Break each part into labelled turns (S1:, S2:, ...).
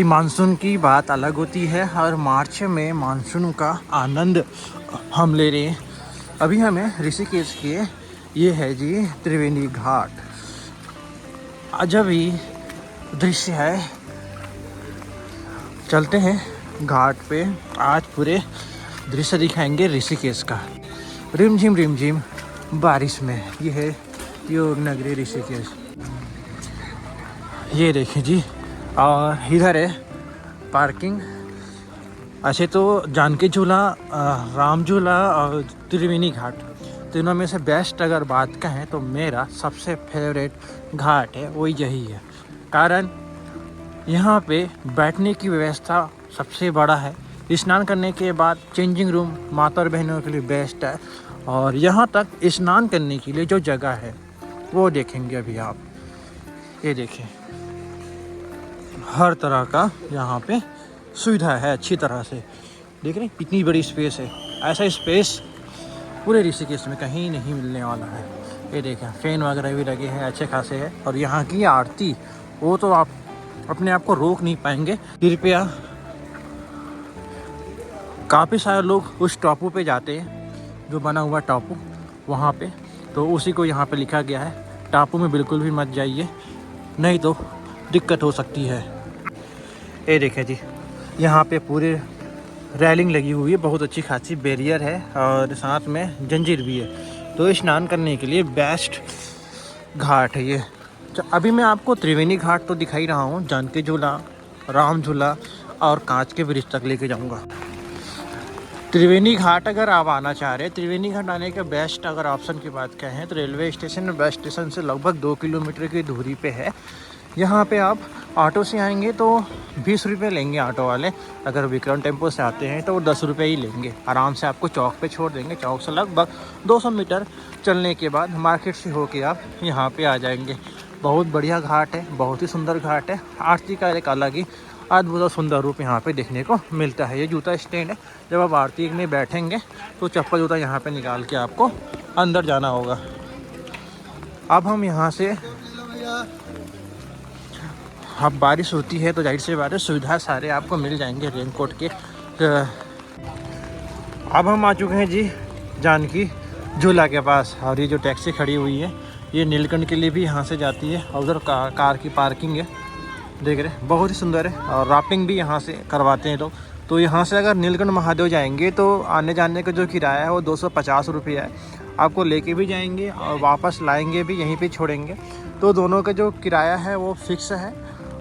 S1: Monsoon की बात अलग होती है। हर मार्च में मानसून का आनंद हम ले रहे हैं। अभी हमें ऋषिकेश के ये है जी त्रिवेणी घाट। अजब ही दृश्य है। चलते हैं घाट पे। आज पूरे दृश्य दिखाएंगे ऋषिकेश का। रिमझिम बारिश में ये है योग नगरी ऋषिकेश। ये देखें जी। और इधर है पार्किंग। ऐसे तो जानकी झूला, राम झूला और त्रिवेणी घाट तीनों में से बेस्ट अगर बात कहें तो मेरा सबसे फेवरेट घाट है वो यही है। कारण यहाँ पे बैठने की व्यवस्था सबसे बड़ा है। स्नान करने के बाद चेंजिंग रूम माता और बहनों के लिए बेस्ट है। और यहाँ तक स्नान करने के लिए जो जगह है वो देखेंगे अभी आप। ये देखें, हर तरह का यहाँ पे सुविधा है अच्छी तरह से। देख रहे हैं कितनी बड़ी स्पेस है। ऐसा स्पेस पूरे ऋषिकेश में कहीं नहीं मिलने वाला है। ये देखें फैन वगैरह भी लगे हैं अच्छे खासे हैं। और यहाँ की आरती वो तो आप अपने आप को रोक नहीं पाएंगे। कृपया काफ़ी सारे लोग उस टापू पे जाते हैं जो बना हुआ टापू वहाँ पे, तो उसी को यहाँ पे लिखा गया है टापू में बिल्कुल भी मत जाइए नहीं तो दिक्कत हो सकती है। ये देखें जी, यहाँ पे पूरे रेलिंग लगी हुई है, बहुत अच्छी खासी बैरियर है और साथ में जंजीर भी है। तो स्नान करने के लिए बेस्ट घाट है ये। तो अभी मैं आपको त्रिवेणी घाट तो दिखा ही रहा हूँ। जानकी झूला, राम झूला और कांच के ब्रिज तक लेके जाऊँगा। त्रिवेणी घाट अगर आप आना चाह रहे हैं, त्रिवेणी घाट आने का बेस्ट अगर ऑप्शन की बात कहें तो रेलवे स्टेशन और बस स्टेशन से लगभग 2 किलोमीटर की दूरी पे है। यहाँ पे आप ऑटो से आएंगे तो 20 रुपये लेंगे ऑटो वाले। अगर विक्रम टेम्पो से आते हैं तो वो 10 रुपये ही लेंगे। आराम से आपको चौक पे छोड़ देंगे। चौक से लगभग 200 मीटर चलने के बाद मार्केट से होके आप यहाँ पे आ जाएंगे। बहुत बढ़िया घाट है, बहुत ही सुंदर घाट है। आरती का एक अलग ही अद्भुत और सुंदर रूप यहाँ पे देखने को मिलता है। ये जूता स्टैंड है। जब आप आरती में बैठेंगे तो चप्पल जूता यहाँ पे निकाल के आपको अंदर जाना होगा। अब हम यहाँ से, अब बारिश होती है तो जाहिर से बारिश सुविधा सारे आपको मिल जाएंगे रेनकोट के। अब हम आ चुके हैं जी जानकी झूला के पास। और ये जो टैक्सी खड़ी हुई है ये नीलकंठ के लिए भी यहाँ से जाती है। और उधर कार की पार्किंग है, देख रहे बहुत ही सुंदर है। और राफ्टिंग भी यहाँ से करवाते हैं लोग। तो यहाँ से अगर नीलकंठ महादेव जाएंगे तो आने जाने का जो किराया है वो 250 रुपये है। आपको लेके भी जाएंगे और वापस लाएंगे भी, यहीं पे छोड़ेंगे। तो दोनों का जो किराया है वो फिक्स है।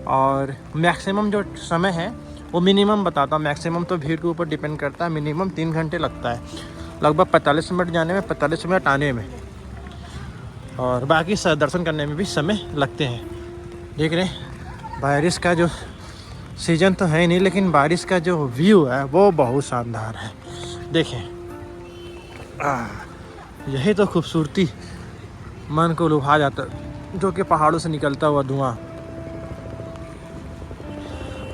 S1: और मैक्सिमम जो समय है वो मिनिमम बताता हूँ। मैक्सिमम तो भीड़ के ऊपर डिपेंड करता है। मिनिमम 3 घंटे लगता है, लगभग 45 मिनट जाने में, 45 मिनट आने में। और बाकी दर्शन करने में भी समय लगते हैं। देख रहे हैं बारिश का जो सीज़न तो है नहीं, लेकिन बारिश का जो व्यू है वो बहुत शानदार है। देखें यही तो खूबसूरती मन को लुभा जाता, जो कि पहाड़ों से निकलता हुआ धुआं।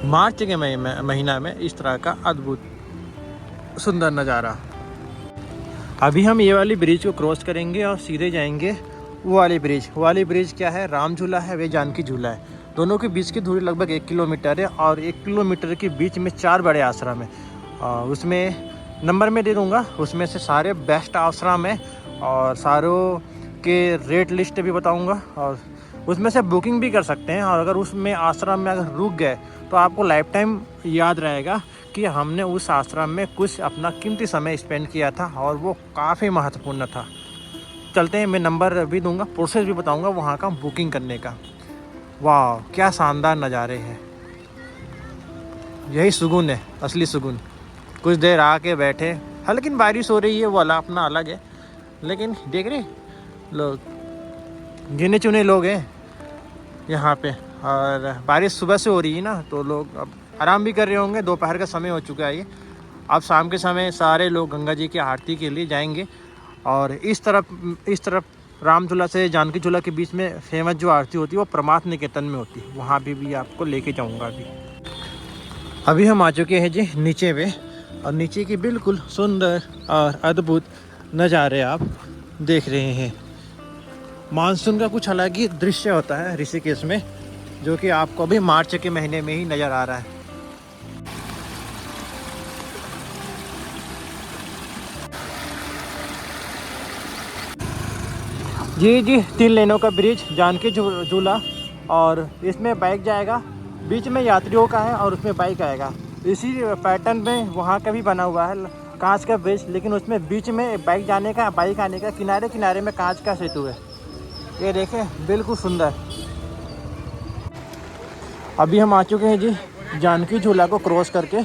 S1: मार्च के महीना में इस तरह का अद्भुत सुंदर नज़ारा। अभी हम ये वाली ब्रिज को क्रॉस करेंगे और सीधे जाएंगे वो वाली ब्रिज। वो वाली ब्रिज क्या है, राम झूला है, वे जानकी झूला है। दोनों के बीच की दूरी लगभग 1 किलोमीटर है। और 1 किलोमीटर के बीच में 4 बड़े आश्रम है। उसमें नंबर में दे दूँगा, उसमें से सारे बेस्ट आश्रम है और सारों के रेट लिस्ट भी बताऊँगा। और उसमें से बुकिंग भी कर सकते हैं। और अगर उसमें आश्रम में अगर रुक गए तो आपको लाइफ टाइम याद रहेगा कि हमने उस आश्रम में कुछ अपना कीमती समय स्पेंड किया था और वो काफ़ी महत्वपूर्ण था। चलते हैं, मैं नंबर भी दूंगा, प्रोसेस भी बताऊंगा वहाँ का बुकिंग करने का। वाह क्या शानदार नज़ारे हैं। यही सुकून है, असली सुकून। कुछ देर आके बैठे, हाँ लेकिन बारिश हो रही है वो अपना अलग है। लेकिन देख रहे लोग गिने चुने लोग हैं यहाँ पे। और बारिश सुबह से हो रही है ना, तो लोग अब आराम भी कर रहे होंगे। दोपहर का समय हो चुका है ये। अब शाम के समय सारे लोग गंगा जी की आरती के लिए जाएंगे। और इस तरफ राम झूला से जानकी झूला के बीच में फेमस जो आरती होती है वो परमार्थ निकेतन में होती है। वहाँ भी आपको लेके जाऊँगा। अभी हम आ चुके हैं जी नीचे पे। और नीचे की बिल्कुल सुंदर और अद्भुत नज़ारे आप देख रहे हैं। मानसून का कुछ अलग ही दृश्य होता है ऋषिकेश में, जो कि आपको अभी मार्च के महीने में ही नज़र आ रहा है। जी जी, 3 लेनों का ब्रिज, जानकी झूला, और इसमें बाइक जाएगा, बीच में यात्रियों का है और उसमें बाइक आएगा। इसी पैटर्न में वहाँ का भी बना हुआ है कांच का ब्रिज, लेकिन उसमें बीच में बाइक जाने का बाइक आने का, किनारे किनारे में कांच का सेतु है। ये देखें, बिल्कुल सुंदर। अभी हम आ चुके हैं जी जानकी झूला को क्रॉस करके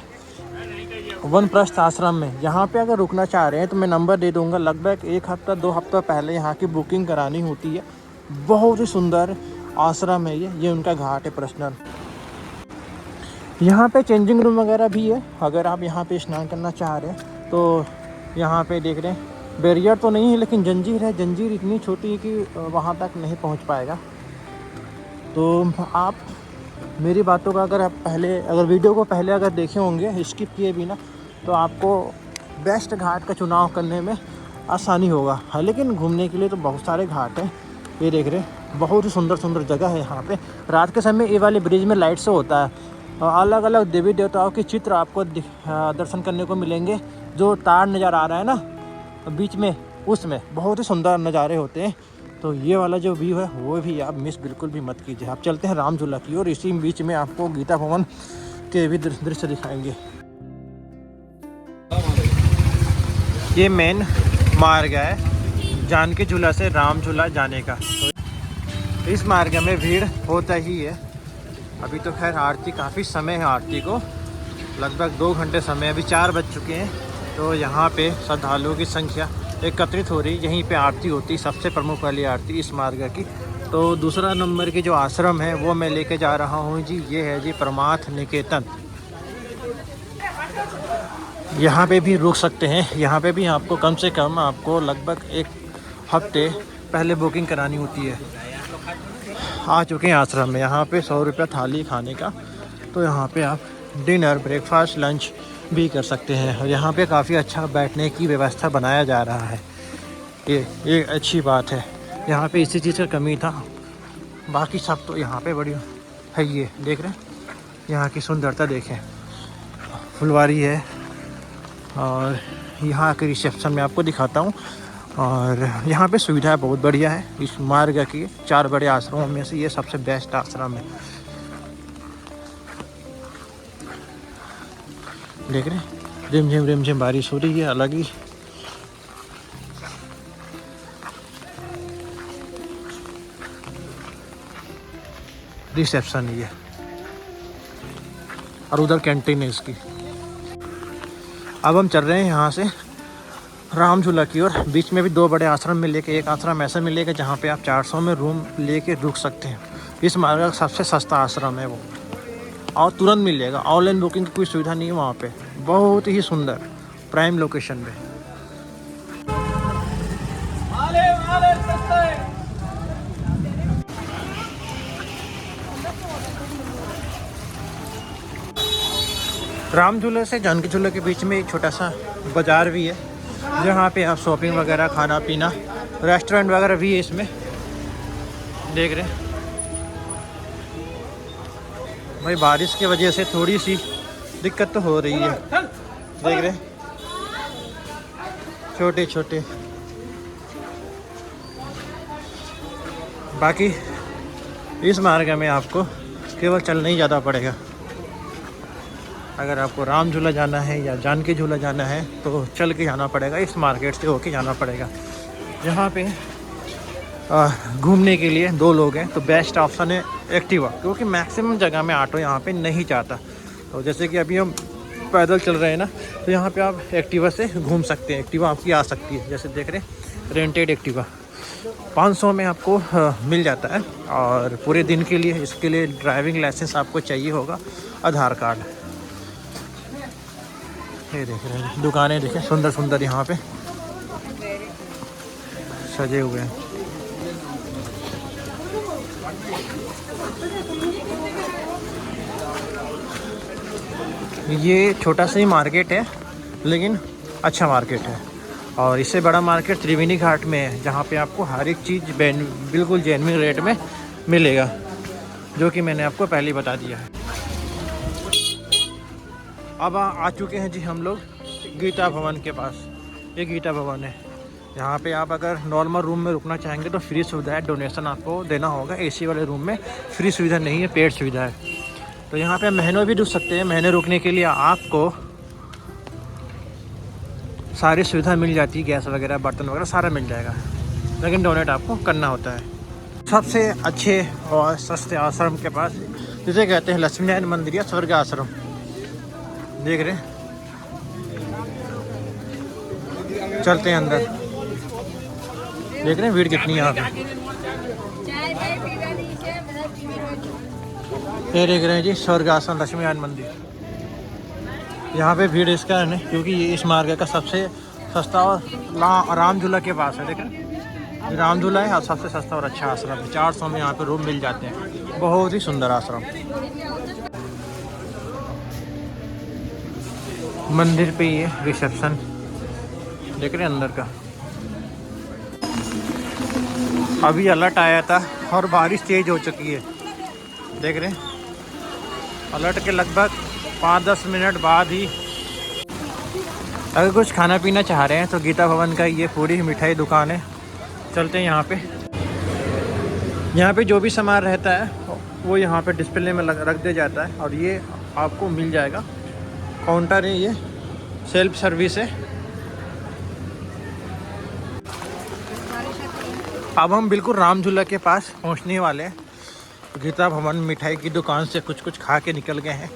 S1: वनप्रस्थ आश्रम में। यहाँ पे अगर रुकना चाह रहे हैं तो मैं नंबर दे दूँगा। लगभग 1 हफ्ता 2 हफ्ता पहले यहाँ की बुकिंग करानी होती है। बहुत ही सुंदर आश्रम है ये उनका घाट है पर्सनल। यहाँ पे चेंजिंग रूम वगैरह भी है, अगर आप यहाँ पे स्नान करना चाह रहे हैं तो। यहाँ पे देख रहे हैं, बैरियर तो नहीं है लेकिन जंजीर है। जंजीर इतनी छोटी है कि वहाँ तक नहीं पहुँच पाएगा। तो आप मेरी बातों का अगर वीडियो को पहले अगर देखे होंगे स्किप किए बिना, तो आपको बेस्ट घाट का चुनाव करने में आसानी होगा। हाँ, लेकिन घूमने के लिए तो बहुत सारे घाट हैं। ये देख रहे हैं, बहुत ही सुंदर सुंदर जगह है यहाँ पे। रात के समय ये वाले ब्रिज में लाइट से होता है। अलग अलग देवी देवताओं के चित्र आपको दर्शन करने को मिलेंगे। जो तार नज़र आ रहा है ना बीच में, उसमें बहुत ही सुंदर नज़ारे होते हैं। तो ये वाला जो व्यू है वो भी आप मिस बिल्कुल भी मत कीजिए। आप चलते हैं राम झूला की ओर। इसी बीच में आपको गीता भवन के भी दृश्य दिखाएंगे। ये मेन मार्ग है जानकी झूला से राम झूला जाने का। तो इस मार्ग में भीड़ होता ही है। अभी तो खैर आरती काफ़ी समय है, आरती को लगभग 2 घंटे समय, अभी 4 बज चुके हैं। तो यहाँ पे श्रद्धालुओं की संख्या एकत्रित हो रही। यहीं पे आरती होती, सबसे प्रमुख वाली आरती इस मार्ग की। तो दूसरा नंबर की जो आश्रम है वो मैं लेके जा रहा हूँ जी, ये है जी परमार्थ निकेतन। यहाँ पे भी रुक सकते हैं। यहाँ पे भी आपको कम से कम आपको लगभग 1 हफ्ते पहले बुकिंग करानी होती है। आ चुके हैं आश्रम में। यहाँ पे 100 रुपये थाली खाने का। तो यहाँ पे आप डिनर, ब्रेकफास्ट, लंच भी कर सकते हैं। और यहाँ पे काफ़ी अच्छा बैठने की व्यवस्था बनाया जा रहा है। ये अच्छी बात है। यहाँ पे इसी चीज़ का कमी था, बाकी सब तो यहाँ पे बढ़िया है। ये देख रहे हैं, यहाँ की सुंदरता देखें, फुलवारी है। और यहाँ के रिसेप्शन में आपको दिखाता हूँ। और यहाँ पे सुविधा बहुत बढ़िया है। इस मार्ग की 4 बड़े आश्रमों में से ये सबसे बेस्ट आश्रम है। देख रहे हैं, रिमझिम बारिश हो रही है, अलग ही। रिसेप्शन ये, और उधर कैंटीन है इसकी। अब हम चल रहे हैं यहाँ से राम झूला की ओर। बीच में भी 2 बड़े आश्रम में लेके एक आश्रम ऐसा मिलेगा जहाँ पे आप 400 में रूम लेके रुक सकते हैं। इस मार्ग का सबसे सस्ता आश्रम है वो, और तुरंत मिल जाएगा। ऑनलाइन बुकिंग की कोई सुविधा नहीं है वहाँ पे। बहुत ही सुंदर प्राइम लोकेशन पे। राम झूले से जानकी झूले के बीच में एक छोटा सा बाज़ार भी है, जहाँ पे आप शॉपिंग वगैरह, खाना पीना, रेस्टोरेंट वगैरह भी है इसमें। देख रहे हैं भाई, बारिश की वजह से थोड़ी सी दिक्कत तो हो रही है। देख रहे हैं, छोटे छोटे। बाकी इस मार्ग में आपको केवल चलना ही ज़्यादा पड़ेगा। अगर आपको राम झूला जाना है या जानकी झूला जाना है तो चल के जाना पड़ेगा, इस मार्केट से होके जाना पड़ेगा। यहाँ पे घूमने के लिए 2 लोग हैं तो बेस्ट ऑप्शन है एक्टिवा, क्योंकि मैक्सिमम जगह में ऑटो यहाँ पे नहीं जाता। तो जैसे कि अभी हम पैदल चल रहे हैं ना, तो यहाँ पे आप एक्टिवा से घूम सकते हैं। एक्टिवा आपकी आ सकती है, जैसे देख रहे हैं, रेंटेड एक्टिवा 500 में आपको मिल जाता है। और पूरे दिन के लिए इसके लिए ड्राइविंग लाइसेंस आपको चाहिए होगा, आधार कार्ड। ये देख रहे हैं, दुकानें देखें, सुंदर सुंदर यहाँ पे सजे हुए हैं। ये छोटा सा ही मार्केट है, लेकिन अच्छा मार्केट है। और इससे बड़ा मार्केट त्रिवेणी घाट में है, जहाँ पे आपको हर एक चीज़ बिल्कुल जेन्युइन रेट में मिलेगा, जो कि मैंने आपको पहले ही बता दिया है। अब आ चुके हैं जी हम लोग गीता भवन के पास। ये गीता भवन है। यहाँ पे आप अगर नॉर्मल रूम में रुकना चाहेंगे तो फ्री सुविधा है, डोनेशन आपको देना होगा। एसी वाले रूम में फ्री सुविधा नहीं है, पेड सुविधा है। तो यहाँ पे महीनों भी रुक सकते हैं। महीने रुकने के लिए आपको सारी सुविधा मिल जाती है, गैस वगैरह, बर्तन वगैरह सारा मिल जाएगा, लेकिन डोनेट आपको करना होता है। सबसे अच्छे और सस्ते आश्रम के पास, जिसे कहते हैं लक्ष्मीनारायण मंदिर या स्वर्ग आश्रम, देख रहे हैं। चलते हैं अंदर, देख रहे हैं भीड़ कितनी है यहाँ पे। ये देख रहे हैं जी स्वर्ग आश्रम लक्ष्मीनारायण मंदिर। यहाँ पे भीड़ इस कारण है क्योंकि ये इस मार्ग का सबसे सस्ता और राम झूला के पास है। देखें, राम झूला है और सबसे सस्ता और अच्छा आश्रम है। 400 में यहाँ पे रूम मिल जाते हैं। बहुत ही सुंदर आश्रम। मंदिर पे ये रिसेप्शन देख रहे हैं अंदर का। अभी अलर्ट आया था और बारिश तेज हो चुकी है, देख रहे हैं। अलर्ट के लगभग 5-10 मिनट बाद ही अगर कुछ खाना पीना चाह रहे हैं तो गीता भवन का ये पूरी मिठाई दुकान है। चलते हैं यहाँ पे। यहाँ पे जो भी सामान रहता है वो यहाँ पे डिस्प्ले में रख दिया जाता है और ये आपको मिल जाएगा। काउंटर है, ये सेल्फ सर्विस है। अब हम बिल्कुल राम झूला के पास पहुँचने वाले हैं। गीता भवन मिठाई की दुकान से कुछ खा के निकल गए हैं।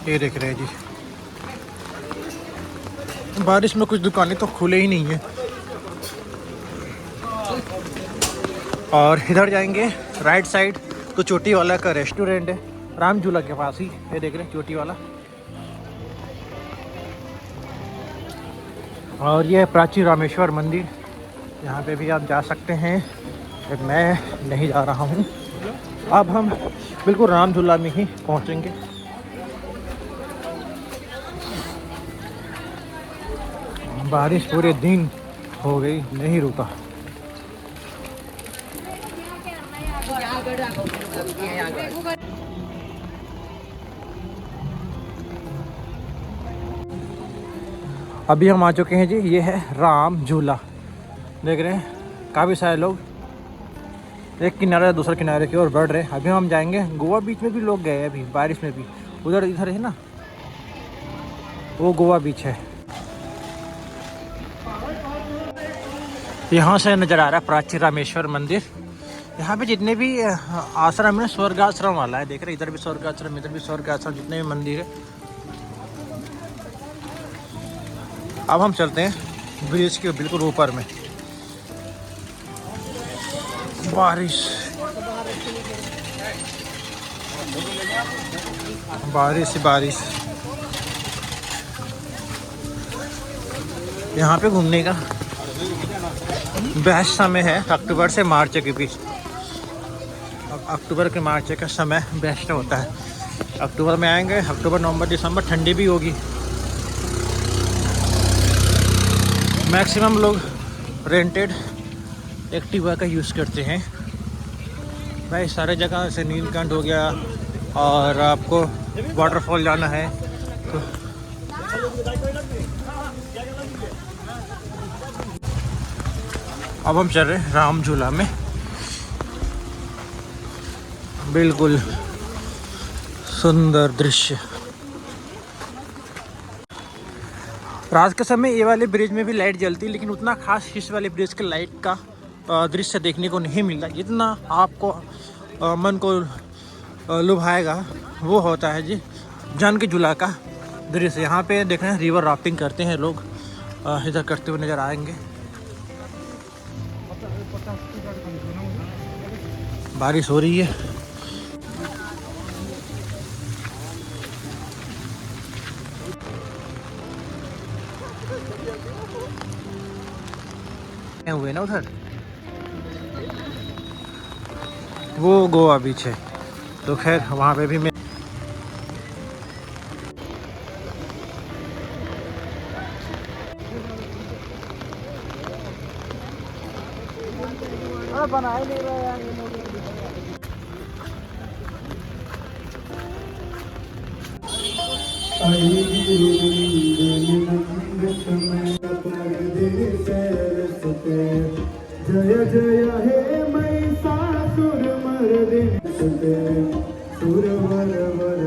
S1: ये देख रहे हैं जी, बारिश में कुछ दुकानें तो खुले ही नहीं है। और इधर जाएंगे राइट साइड तो चोटी वाला का रेस्टोरेंट है, राम झूला के पास ही। ये देख रहे हैं चोटी वाला। और ये प्राचीन रामेश्वर मंदिर, यहाँ पे भी आप जा सकते हैं। मैं नहीं जा रहा हूँ। अब हम बिल्कुल राम झूला में ही पहुँचेंगे। बारिश पूरे दिन हो गई, नहीं रुका। अभी हम आ चुके हैं जी, ये है राम झूला। देख रहे हैं काफ़ी सारे लोग एक किनारे दूसरे किनारे की ओर बढ़ रहे हैं। अभी हम जाएंगे गोवा बीच में भी लोग गए हैं अभी बारिश में भी। उधर इधर है ना, वो गोवा बीच है। यहाँ से नज़र आ रहा है प्राचीन रामेश्वर मंदिर। यहाँ पे जितने भी आश्रम है स्वर्ग आश्रम वाला है। देख रहे इधर भी स्वर्ग आश्रम, इधर भी स्वर्ग आश्रम, जितने भी मंदिर है। अब हम चलते हैं ब्रिज के बिल्कुल ऊपर में। बारिश बारिश बारिश यहाँ पे घूमने का बेस्ट समय है अक्टूबर से मार्च के बीच। अब अक्टूबर के मार्च का समय बेस्ट होता है। अक्टूबर में आएंगे, अक्टूबर नवंबर दिसंबर ठंडी भी होगी। मैक्सिमम लोग रेंटेड एक्टिवा का यूज़ करते हैं भाई। सारे जगह जैसे नीलकंठ हो गया और आपको वाटरफॉल जाना है तो अब हम चल रहे हैं राम झूला में। बिल्कुल सुंदर दृश्य। रात के समय ये वाले ब्रिज में भी लाइट जलती है, लेकिन उतना खास इस वाले ब्रिज के लाइट का दृश्य देखने को नहीं मिलता। जितना आपको मन को लुभाएगा वो होता है जी जन के झूला का दृश्य। यहाँ पे देख रहे हैं रिवर राफ्टिंग करते हैं लोग, इधर करते हुए नज़र आएंगे। बारिश हो रही है। हुए ना उधर वो गोवा बीच है, तो खैर वहाँ पे भी मैं
S2: बना ही नहीं रहा यार ये लोग।
S3: जय जय हे महिषासुर मर्दिनी सुते सुरवर वर